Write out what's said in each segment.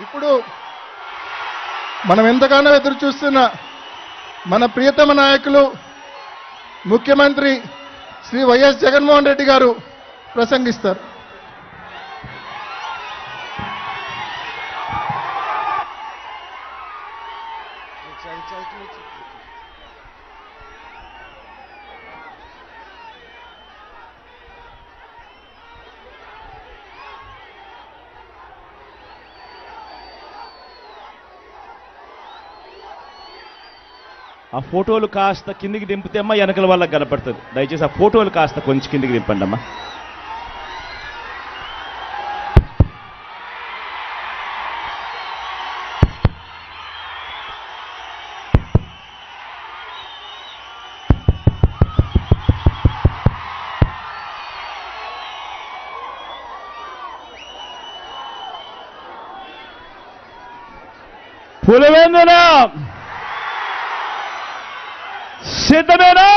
ఇప్పుడు మనం ఎంతగానో ఎదురు చూస్తున్న మన ప్రియతమ నాయకులు ముఖ్యమంత్రి శ్రీ వైఎస్ జగన్మోహన్ రెడ్డి గారు ప్రసంగిస్తారు. ఆ ఫోటోలు కాస్త కిందికి దింపితే అమ్మా వెనకల వాళ్ళకి కనపడుతుంది. దయచేసి ఆ ఫోటోలు కాస్త కొంచెం కిందికి దింపండి అమ్మా. పులివెందుల సిద్ధమేనా?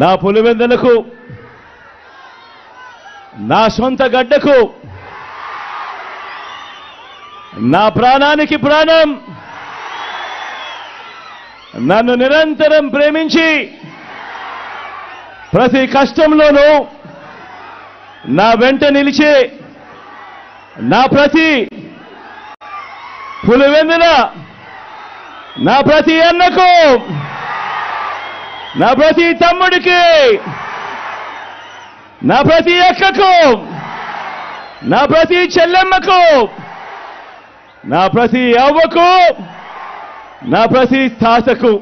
నా పులివెందులకు, నా సొంత గడ్డకు, నా ప్రాణానికి ప్రాణం, నన్ను నిరంతరం ప్రేమించి ప్రతి కష్టంలోనూ నా వెంట నిలిచే నా ప్రతి పులివెందుల, నా ప్రతి అన్నకు, నా ప్రతి తమ్ముడికి, నా ప్రతి అక్కకు, నా ప్రతి చెల్లెమ్మకు, నా ప్రతి అవ్వకు, నా ప్రతి తాతకు,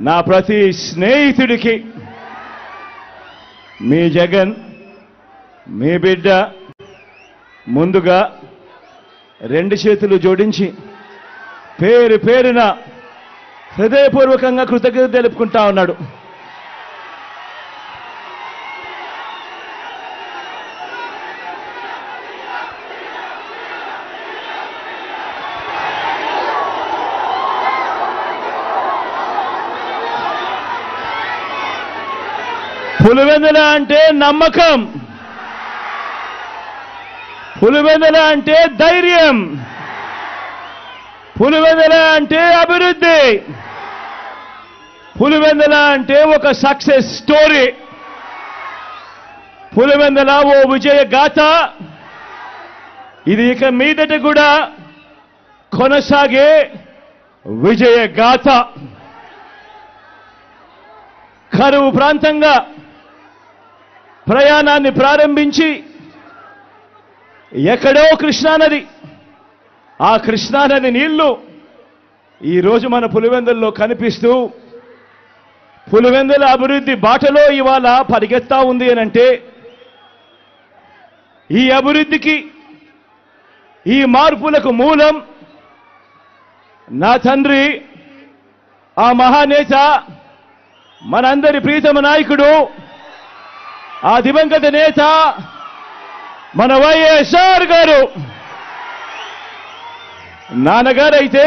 నా ప్రతి స్నేహితుడికి మీ జగన్, మీ బిడ్డ ముందుగా రెండు చేతులు జోడించి పేరు పేరున హృదయపూర్వకంగా కృతజ్ఞత తెలుపుకుంటా ఉన్నాడు. పులివెందుల అంటే నమ్మకం, పులివెందుల అంటే ధైర్యం, పులివెందుల అంటే అభివృద్ధి, పులివెందుల అంటే ఒక సక్సెస్ స్టోరీ, పులివెందుల ఓ విజయ గాథ. ఇది ఇక మీదట కూడా కొనసాగే విజయ గాథ. కరువు ప్రాంతంగా ప్రయాణాన్ని ప్రారంభించి ఎక్కడో కృష్ణానది, ఆ కృష్ణానది నీళ్లు ఈరోజు మన పులివెందుల్లో కనిపిస్తూ పులివెందుల అభివృద్ధి బాటలో ఇవాళ పరిగెత్తా ఉంది అనంటే, ఈ అభివృద్ధికి, ఈ మార్పులకు మూలం నా తండ్రి, ఆ మహానేత, మనందరి ప్రీతమ నాయకుడు, ఆ దివంగత నేత మన వైఎస్ఆర్ గారు. నాన్నగారైతే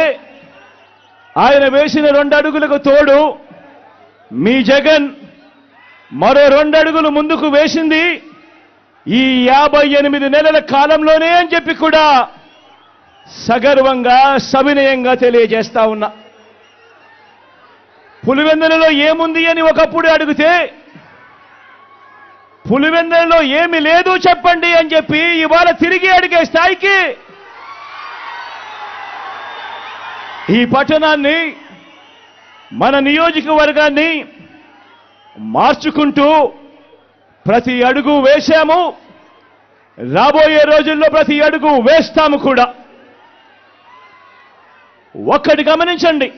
ఆయన వేసిన 2 అడుగులకు తోడు మీ జగన్ మరో 2 అడుగులు ముందుకు వేసింది ఈ 58 నెలల కాలంలోనే అని చెప్పి కూడా సగర్వంగా, సవినయంగా తెలియజేస్తా ఉన్నా. పులివెందులలో ఏముంది అని ఒకప్పుడు అడిగితే, పులివెందులలో ఏమి లేదు చెప్పండి అని చెప్పి ఇవాళ తిరిగి అడిగే స్థాయికి ఈ పట్టణాన్ని, మన నియోజకవర్గాన్ని మార్చుకుంటూ ప్రతి అడుగు వేశాము. రాబోయే రోజుల్లో ప్రతి అడుగు వేస్తాము కూడా. ఒక్కటి గమనించండి,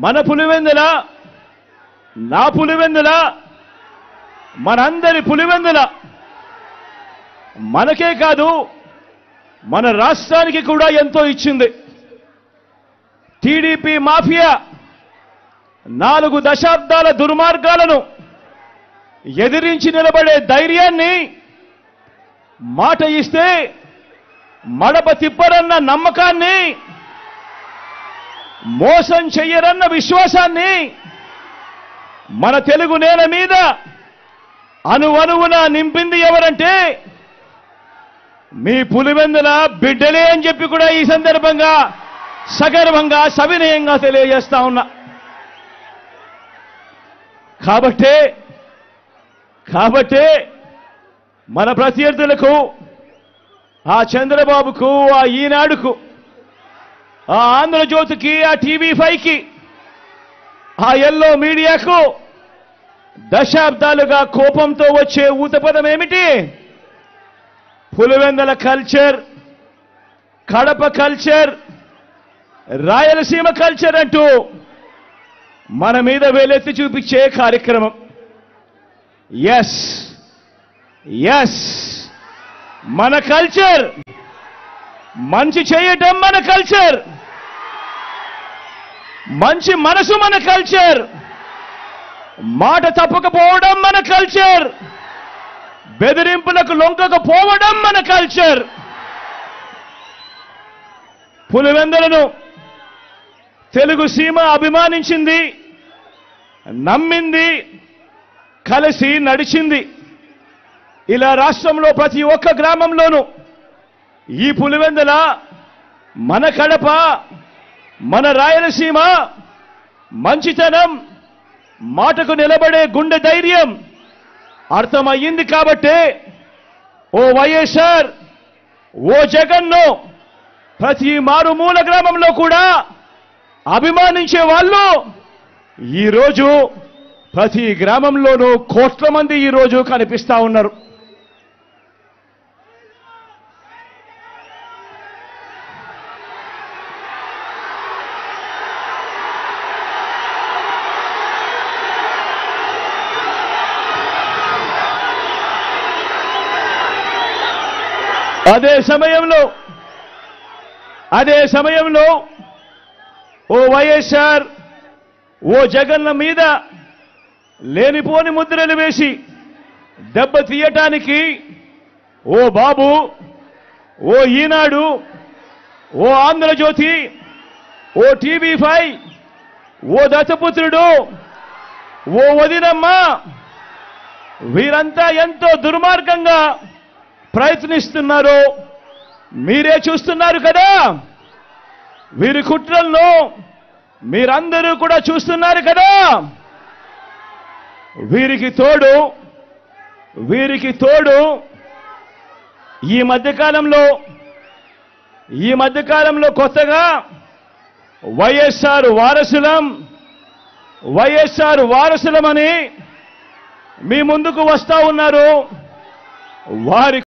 మన పులివెందుల, నా పులివెందుల, మనందరి పులివెందుల మనకే కాదు మన రాష్ట్రానికి కూడా ఎంతో ఇచ్చింది. టీడీపీ మాఫియా 4 దశాబ్దాల దుర్మార్గాలను ఎదిరించి నిలబడే ధైర్యాన్ని, మాట ఇస్తే మడప తిప్పరన్న నమ్మకాన్ని, మోసం చెయ్యరన్న విశ్వాసాన్ని మన తెలుగు నేల మీద అణువణువున నింపింది ఎవరంటే మీ పులివెందుల బిడ్డలే అని చెప్పి కూడా ఈ సందర్భంగా సగర్వంగా సవినయంగా తెలియజేస్తా ఉన్నా. కాబట్టే మన ప్రత్యర్థులకు, ఆ చంద్రబాబుకు, ఆ ఈనాడుకు, ఆ ఆంధ్రజ్యోతికి, ఆ టీవీ5కి, ఆ ఎల్లో మీడియాకు దశాబ్దాలుగా కోపంతో వచ్చే ఊతపదం ఏమిటి? Pulivendula culture, Kadapa culture, Rayalaseema culture అంటూ మన మీద వేలెత్తి చూపించే కార్యక్రమం. ఎస్ మన కల్చర్, మంచి చేయటం మన కల్చర్, మంచి మనసు మన కల్చర్, మాట తప్పకపోవడం మన కల్చర్, బెదిరింపులకు లొంగకపోవడం మన కల్చర్. పులివెందులను తెలుగు సీమ అభిమానించింది, నమ్మింది, కలిసి నడిచింది. ఇలా రాష్ట్రంలో ప్రతి ఒక్క గ్రామంలోనూ ఈ పులివెందుల, మన కడప, మన రాయలసీమ మంచితనం, మాటకు నిలబడే గుండె ధైర్యం అర్థమయ్యింది. కాబట్టే ఓ వైఎస్ఆర్, ఓ జగన్ను ప్రతి మారుమూల గ్రామంలో కూడా అభిమానించే వాళ్ళు ఈరోజు ప్రతి గ్రామంలోనూ కోట్ల మంది ఈరోజు కనిపిస్తా ఉన్నారు. అదే సమయంలో ఓ వైఎస్ఆర్, ఓ జగన్ల మీద లేనిపోని ముద్రలు వేసి దెబ్బ తీయటానికి ఓ బాబు, ఓ ఈనాడు, ఓ ఆంధ్రజ్యోతి, ఓ టీవీ5, ఓ దత్తపుత్రుడు, ఓ వదినమ్మ, వీరంతా ఎంతో దుర్మార్గంగా ప్రయత్నిస్తున్నారో మీరే చూస్తున్నారు కదా. వీరి కుట్రలను మీరందరూ కూడా చూస్తున్నారు కదా. వీరికి తోడు ఈ మధ్యకాలంలో కొత్తగా వైఎస్ఆర్ వారసులమని మీ ముందుకు వస్తా ఉన్నారు. వారి